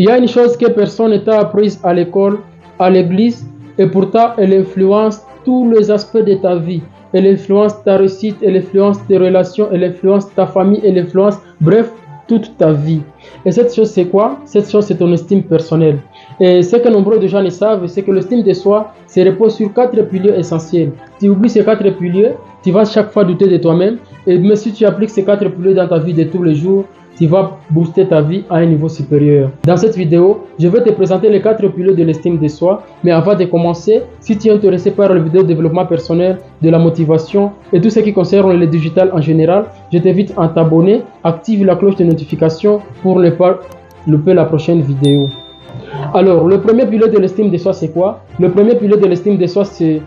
Il y a une chose que personne n'est apprise à l'école, à l'église, et pourtant elle influence tous les aspects de ta vie. Elle influence ta réussite, elle influence tes relations, elle influence ta famille, elle influence, bref, toute ta vie. Et cette chose, c'est quoi? Cette chose, c'est ton estime personnelle. Et ce que nombreux de gens ne savent, c'est que l'estime de soi se repose sur 4 piliers essentiels. Tu oublies ces 4 piliers, tu vas chaque fois douter de toi-même. Et mais si tu appliques ces 4 piliers dans ta vie de tous les jours, tu vas booster ta vie à un niveau supérieur. Dans cette vidéo, je vais te présenter les 4 piliers de l'estime de soi. Mais avant de commencer, si tu es intéressé par les vidéos de développement personnel, de la motivation et tout ce qui concerne le digital en général, je t'invite à t'abonner, active la cloche de notification pour ne pas louper la prochaine vidéo. Alors, le premier pilier de l'estime de soi, c'est quoi? Le premier pilier de l'estime de soi, c'est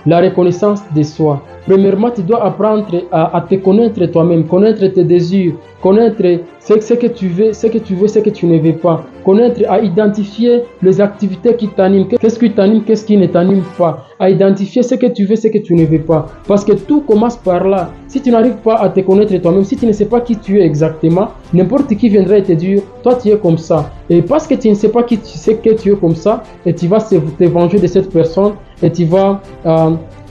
la reconnaissance de soi. Premièrement, tu dois apprendre à te connaître toi-même, connaître tes désirs, connaître ce que tu veux, ce que tu ne veux pas. Connaître, à identifier les activités qui t'animent, qu'est-ce qui t'anime, qu'est-ce qui ne t'anime pas. À identifier ce que tu veux, ce que tu ne veux pas. Parce que tout commence par là. Si tu n'arrives pas à te connaître toi-même, si tu ne sais pas qui tu es exactement, n'importe qui viendrait te dire, toi tu es comme ça. Et parce que tu ne sais pas qui tu sais que tu es comme ça, et tu vas te venger de cette personne, et tu vas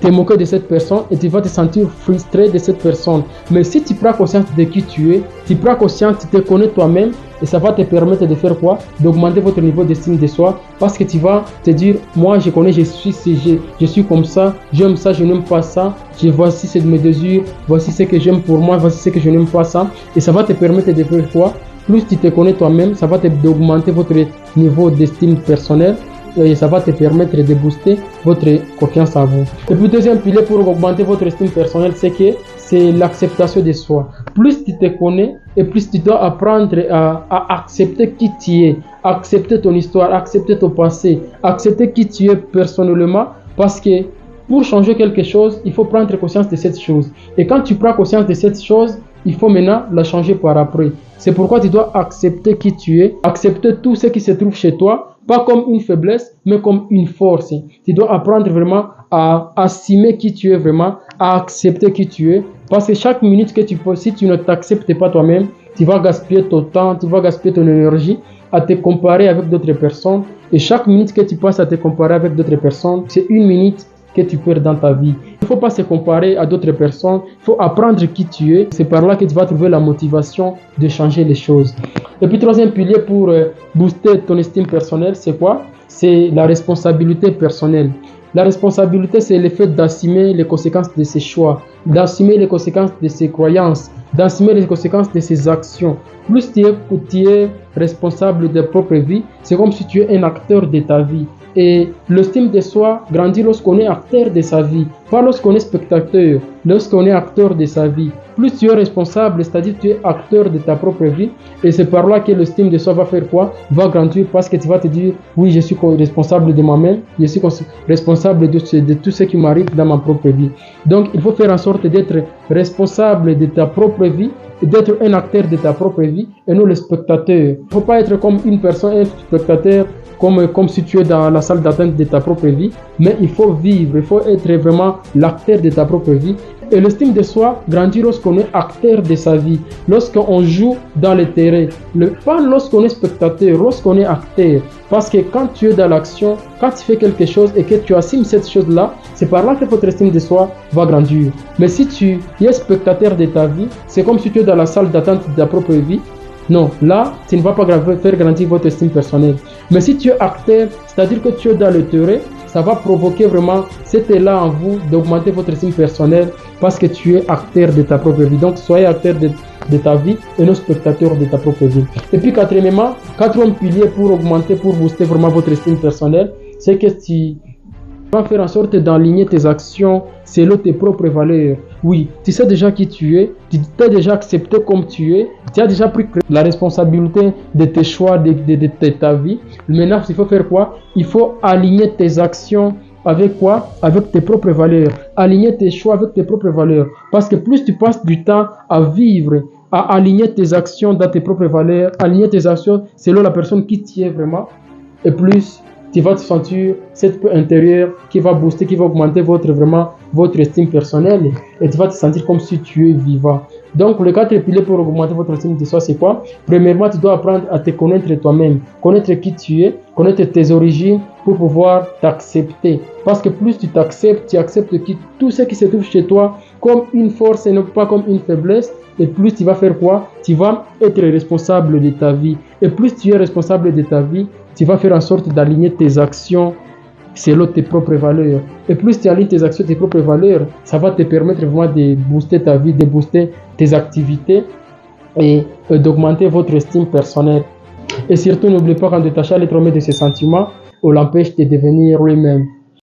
te moquer de cette personne et tu vas te sentir frustré de cette personne. Mais si tu prends conscience de qui tu es, tu prends conscience, tu te connais toi-même et ça va te permettre de faire quoi? D'augmenter votre niveau d'estime de soi parce que tu vas te dire, moi je connais, je suis comme ça, j'aime ça, je n'aime pas ça, voici ce mes désirs, voici ce que j'aime pour moi, voici ce que je n'aime pas ça. Et ça va te permettre de faire quoi? Plus tu te connais toi-même, ça va d'augmenter votre niveau d'estime personnelle. Et ça va te permettre de booster votre confiance en vous. Et puis deuxième pilier pour augmenter votre estime personnelle, c'est l'acceptation de soi. Plus tu te connais et plus tu dois apprendre à accepter qui tu es, accepter ton histoire, accepter ton passé, accepter qui tu es personnellement parce que pour changer quelque chose, il faut prendre conscience de cette chose. Et quand tu prends conscience de cette chose, il faut maintenant la changer par après. C'est pourquoi tu dois accepter qui tu es, accepter tout ce qui se trouve chez toi, pas comme une faiblesse, mais comme une force. Tu dois apprendre vraiment à assumer qui tu es vraiment, à accepter qui tu es. Parce que chaque minute que tu peux, si tu ne t'acceptes pas toi-même, tu vas gaspiller ton temps, tu vas gaspiller ton énergie à te comparer avec d'autres personnes. Et chaque minute que tu passes à te comparer avec d'autres personnes, c'est une minute que tu perds dans ta vie. Il ne faut pas se comparer à d'autres personnes, il faut apprendre qui tu es. C'est par là que tu vas trouver la motivation de changer les choses. Et puis troisième pilier pour booster ton estime personnelle, c'est quoi? C'est la responsabilité personnelle. La responsabilité, c'est le fait d'assumer les conséquences de ses choix, d'assumer les conséquences de ses croyances, d'assumer les conséquences de ses actions. Plus tu es responsable de ta propre vie, c'est comme si tu es un acteur de ta vie. Et l'estime de soi grandit lorsqu'on est acteur de sa vie, pas lorsqu'on est spectateur, lorsqu'on est acteur de sa vie. Plus tu es responsable, c'est-à-dire tu es acteur de ta propre vie, et c'est par là que l'estime de soi va faire quoi? Va grandir parce que tu vas te dire, oui, je suis responsable de moi-même, je suis responsable de tout ce qui m'arrive dans ma propre vie. Donc, il faut faire en sorte d'être responsable de ta propre vie, d'être un acteur de ta propre vie et non le spectateur. Il ne faut pas être comme une personne, un spectateur, comme si tu es dans la salle d'attente de ta propre vie, mais il faut vivre, il faut être vraiment l'acteur de ta propre vie. Et l'estime de soi grandit lorsqu'on est acteur de sa vie, lorsqu'on joue dans le terrain, pas lorsqu'on est spectateur, lorsqu'on est acteur. Parce que quand tu es dans l'action, quand tu fais quelque chose et que tu assumes cette chose-là, c'est par là que votre estime de soi va grandir. Mais si tu es spectateur de ta vie, c'est comme si tu es dans la salle d'attente de ta propre vie. Non, là, tu ne vas pas faire grandir votre estime personnelle. Mais si tu es acteur, c'est-à-dire que tu es dans le terrain, ça va provoquer vraiment cet élan en vous d'augmenter votre estime personnelle parce que tu es acteur de ta propre vie. Donc, soyez acteur de ta vie et non spectateur de ta propre vie. Et puis, quatrième pilier pour augmenter, pour booster vraiment votre estime personnelle, c'est que tu vas faire en sorte d'aligner tes actions selon tes propres valeurs. Oui, tu sais déjà qui tu es, tu t'es déjà accepté comme tu es, tu as déjà pris la responsabilité de tes choix, de ta vie. Maintenant, il faut faire quoi? Il faut aligner tes actions avec quoi? Avec tes propres valeurs. Aligner tes choix avec tes propres valeurs. Parce que plus tu passes du temps à vivre, à aligner tes actions dans tes propres valeurs, aligner tes actions selon la personne qui tu es vraiment, et plus tu vas te sentir cette paix intérieure qui va booster, qui va augmenter votre estime personnelle et tu vas te sentir comme si tu es vivant. Donc, le 4 piliers pour augmenter votre estime de soi, c'est quoi? Premièrement, tu dois apprendre à te connaître toi-même, connaître qui tu es, connaître tes origines pour pouvoir t'accepter. Parce que plus tu t'acceptes, tu acceptes tout ce qui se trouve chez toi comme une force et non pas comme une faiblesse. Et plus tu vas faire quoi? Tu vas être responsable de ta vie. Et plus tu es responsable de ta vie, tu vas faire en sorte d'aligner tes actions selon tes propres valeurs. Et plus tu alignes tes actions, tes propres valeurs, ça va te permettre vraiment de booster ta vie, de booster tes activités et d'augmenter votre estime personnelle. Et surtout, n'oublie pas, quand tu t'achètes à l'être de ses sentiments, on l'empêche de devenir lui-même.